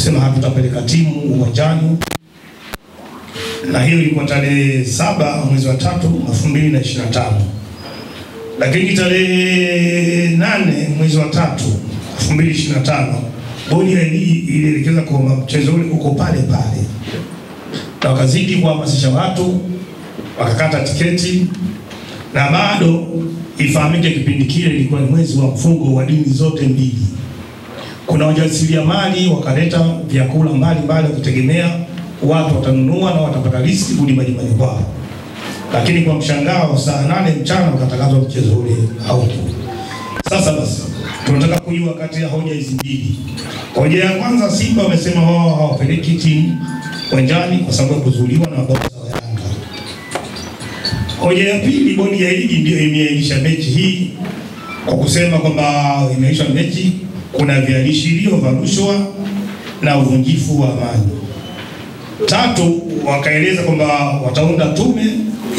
kusema hatutapeleka timu uwanjani, na hiyo ilikuwa tarehe 7 mwezi wa 3 2025. Lakini tarehe 8 mwezi wa 3 2025 bodi ya ligi ilielekeza kwa mchezo ule uko pale pale, na wakazidi kuhamasisha watu, wakakata tiketi, na bado ifahamike kipindi kile ilikuwa ni mwezi wa mfungo wa dini zote mbili. Kuna wajasiriamali wakaleta vyakula mbalimbali kutegemea watu watanunua na watapata riziki kurudi majumbani kwao. Lakini kwa mshangao saa 8 mchana wakatangazwa mchezo ule haupo. Sasa basi tunataka kujua kati ya hoja hizi mbili. Hoja ya kwanza, Simba wamesema wao hawapeleki timu uwanjani kwa sababu ya kuzuiliwa na mabosi wa Yanga. Hoja ya pili, bodi ya ligi ndio imeahirisha mechi hii kwa kusema kwamba imeahirisha mechi kuna viashirio vya rushwa na uvunjifu wa amani. Tatu, wakaeleza kwamba wataunda tume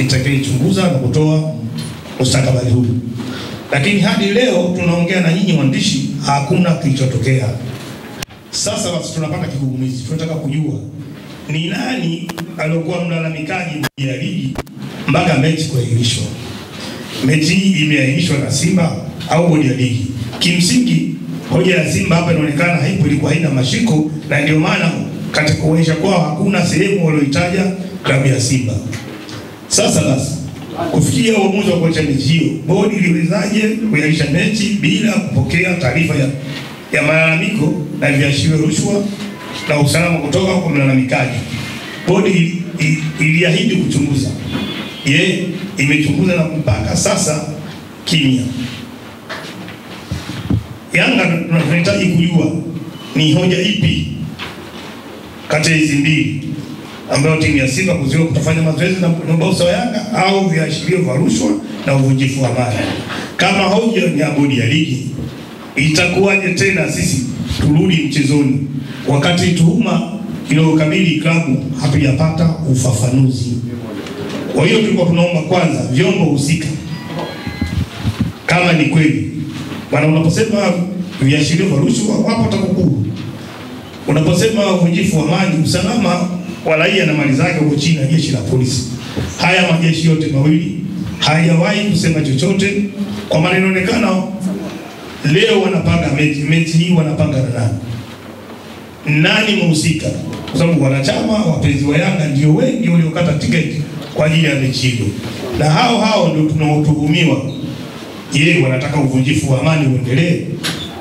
itakayochunguza na kutoa mustakabali huu. Lakini hadi leo tunaongea na nyinyi waandishi, hakuna kilichotokea. Sasa basi tunapata kigugumizi. Tunataka kujua ni nani aliyokuwa mlalamikaji ya ligi mpaka mechi kuahirishwa. Mechi imeahirishwa na Simba au bodi ya ligi? Kimsingi hoja ya Simba hapa inaonekana haipo, ilikuwa haina mashiko, na ndio maana katika kuonyesha kwao hakuna sehemu walioitaja klabu ya Simba. Sasa basi kufikia uamuzi wa kuacha mechi hiyo, bodi iliwezaje kuahirisha mechi bila kupokea taarifa ya malalamiko na viashirio rushwa na usalama kutoka kwa mlalamikaji? Bodi iliahidi kuchunguza. Je, imechunguza na mpaka sasa kimya? Yanga tunahitaji kujua ni hoja ipi kati ya hizi mbili ambayo timu ya Simba kuzuiwa kutofanya mazoezi na mabosi wa Yanga, au viashirio vya rushwa na uvunjifu wa amani. Kama hoja ni ya bodi ya ligi, itakuwaje tena sisi turudi mchezoni wakati tuhuma inayokabili klabu hatujapata ufafanuzi? Kwa hiyo tulikuwa tunaomba kwanza vyombo husika, kama ni kweli bwana, unaposema viashirio vya rushwa wapo TAKUKURU, unaposema uvunjifu wa amani, usalama wa raia na mali zake huko chini ya jeshi la polisi, haya majeshi yote mawili hayawahi kusema chochote. Kwa maana inaonekana leo wanapanga mechi hii, wanapanga na nani mhusika? Kwa sababu wanachama wapenzi wa Yanga ndio wengi waliokata tiketi kwa ajili ya mechi hiyo, na hao ndio tunaotuhumiwa. Je, wanataka uvunjifu wa amani uendelee,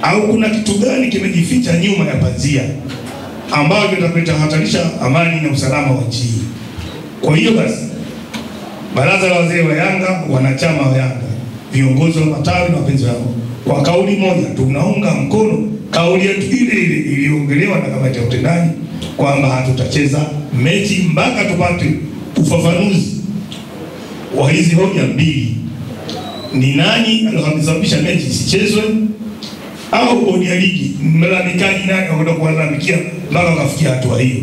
au kuna kitu gani kimejificha nyuma ya pazia ambayo kitahatarisha amani na usalama wa nchi? Kwa hiyo basi, baraza la wazee wa Yanga, wanachama wa Yanga, viongozi wa matawi na wapenzi wao, kwa kauli moja tunaunga mkono kauli yetu ile iliongelewa na kamati ya utendaji kwamba hatutacheza mechi mpaka tupate ufafanuzi wa hizi hoja mbili. Ni nani aliyosababisha mechi isichezwe, au bodi ya ligi mlalamikaji nani akaenda kulalamikia mpaka wakafikia hatua hiyo?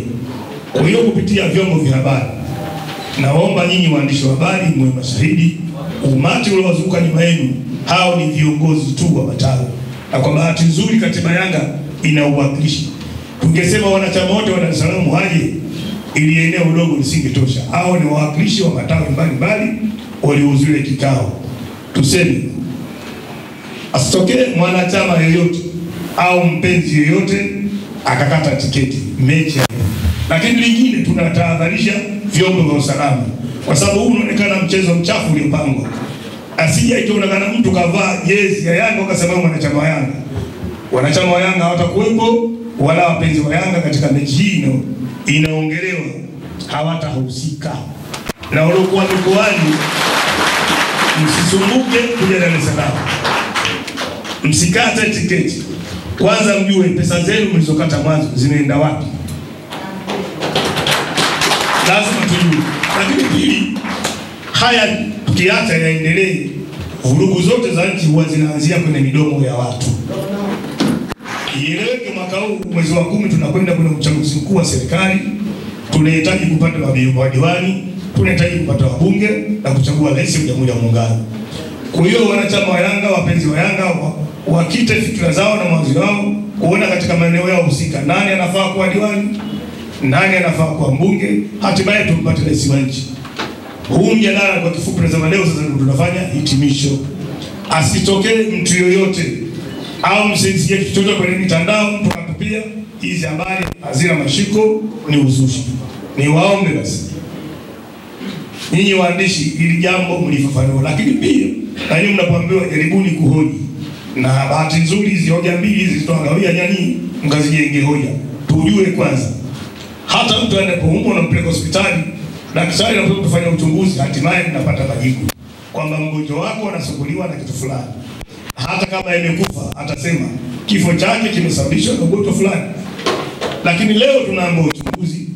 Kwa hiyo kupitia vyombo vya habari, naomba nyinyi waandishi wa habari mwe mashahidi, umati uliozunguka nyuma yenu hao ni viongozi tu wa matawi, na kwa bahati nzuri katiba Yanga ina uwakilishi. Tungesema wanachama wote wa Dar es Salaam waje, ili eneo dogo lisingetosha. Hao ni wawakilishi wa matawi mbalimbali waliohudhuria kikao. Tuseme asitokee mwanachama yoyote au mpenzi yoyote akakata tiketi mechi. Lakini lingine, tunatahadharisha vyombo vya usalama, kwa sababu huu unaonekana mchezo mchafu uliopangwa. Asije ikaonekana mtu kavaa jezi ya Yanga akasema mwanachama wa Yanga. Wanachama wa Yanga hawatakuwepo, wala wapenzi wa Yanga katika mechi hii inaongelewa hawatahusika. Na waliokuwa mikoani, msisumbuke kuja Dar es Salaam, msikate tiketi. Kwanza mjue pesa zenu mlizokata mwanzo zimeenda wapi, lazima tujue. Lakini pili, haya tukiacha yaendelee, vurugu zote za nchi huwa zinaanzia kwenye midomo ya watu. Ieleweke mwaka huu mwezi wa 10 tunakwenda kwenye uchaguzi mkuu wa serikali. Tunahitaji kupata madiwani, tunahitaji kupata wabunge na kuchagua rais wa Jamhuri ya Muungano. Kwa hiyo wanachama wa Yanga, wapenzi wa Yanga, wakite fikra zao na mawazo yao kuona katika maeneo yao husika nani anafaa kuwa diwani, nani anafaa kuwa mbunge, hatimaye tumpate rais wa nchi. Huu mjadala kwa kifupi nasema leo sasa tunafanya hitimisho. Asitokee mtu yoyote au msisikie chochote kwenye mitandao mtu akatupia hizi habari hazina mashiko, ni uzushi. Ni waombe basi nyinyi waandishi ili jambo mlifafanua, lakini pia na nyinyi mnapoambiwa jaribuni kuhoji. Na bahati nzuri hizi hoja mbili hizi tutawagawia nyinyi mkazijenge hoja. Tujue kwanza hata mtu anapoumwa na mpeleka hospitali, daktari anapokuja kufanya uchunguzi, hatimaye tunapata majibu kwamba mgonjwa wako anasumbuliwa na kitu fulani. Hata kama imekufa atasema kifo chake kimesababishwa na ugonjwa fulani. Lakini leo tunaambiwa uchunguzi.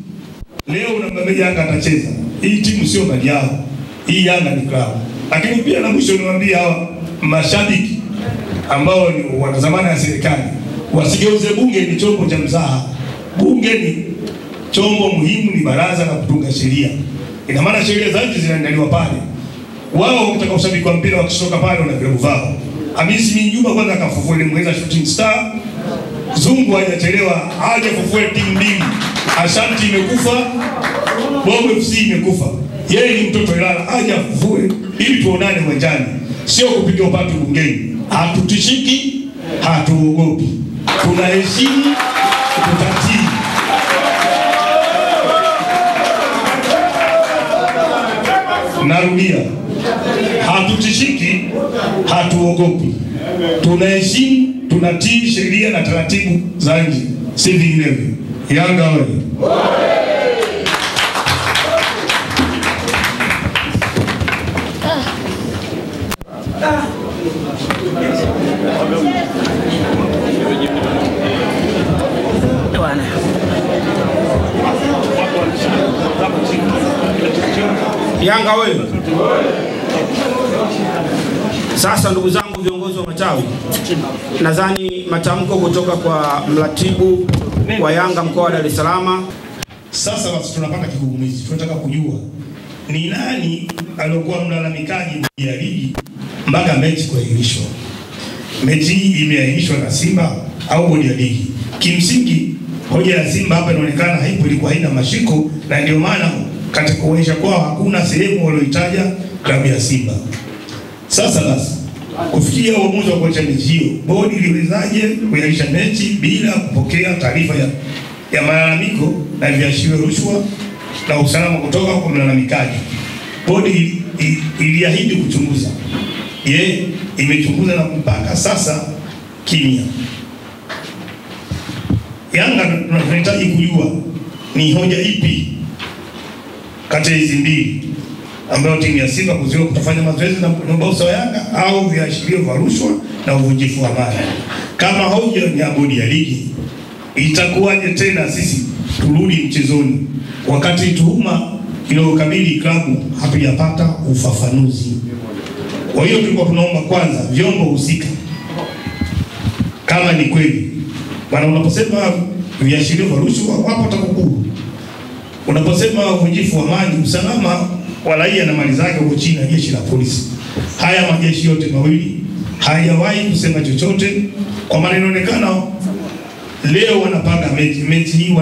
Leo unamwambia Yanga atacheza. Hii timu sio mali yao. Hii Yanga ni klabu. Lakini pia na mwisho niwaambie hawa mashabiki ambao ni wanazamana ya serikali wasigeuze bunge ni chombo cha mzaha. Bunge ni chombo muhimu, ni baraza la kutunga sheria. Ina maana sheria za nchi zinaandaliwa pale. Wao wakitaka ushabiki wa mpira wakishoka pale na vilabu vao. Hamisi Minjuma kwanza akafufua ile Mweza Shooting Star. Zungu hajachelewa aje kufufua timu mbili. Ashanti imekufa, Bongo FC imekufa. Yeye ni mtoto Ilala aje afufue ili tuonane uwanjani. Sio kupiga upatu bungeni. Hatutishiki, hatuogopi. Tunaheshimu, tutatii. Narudia, hatutishiki, hatuogopi. Tunaheshimu, tunatii sheria na taratibu za nchi, si vinginevyo. Yanga wewe. Yanga wewe. Sasa ndugu zangu viongozi wa matawi, nadhani matamko kutoka kwa mratibu wa Yanga mkoa wa Dar es Salaam. Sasa basi tunapata kigugumizi. Tunataka kujua ni nani aliyokuwa mlalamikaji ya ligi mpaka mechi kuahirishwa. Mechi hii imeahirishwa na Simba au bodi ya ligi? Kimsingi hoja ya Simba hapa inaonekana haipo, ilikuwa haina mashiko, na ndio maana katika kuonyesha kwao hakuna sehemu walioitaja klabu ya Simba. Sasa basi kufikia uamuzi wa kuacha mechi hiyo, bodi iliwezaje kuahirisha mechi bila kupokea taarifa ya malalamiko na viashirio rushwa na usalama kutoka kwa mlalamikaji? Bodi iliahidi kuchunguza. Imechunguza na mpaka sasa kimya. Yanga tunahitaji kujua ni hoja ipi kati ya hizi mbili ambayo timu ya Simba kuzuiwa kutofanya mazoezi na bosi wa Yanga au viashirio vya rushwa na uvunjifu wa mali. Kama hoja ni ya bodi ya ligi, itakuwaje tena sisi turudi mchezoni wakati tuhuma inayokabili klabu hatujapata ufafanuzi? Kwa hiyo tulikuwa tunaomba kwanza vyombo husika, kama ni kweli bwana, unaposema viashirio vya rushwa wapo TAKUKURU, unaposema uvunjifu wa mali, usalama wa raia na mali zake huko chini ya jeshi la polisi, haya majeshi yote mawili hayawahi kusema chochote. Kwa maana inaonekana leo wanapanga mechi hii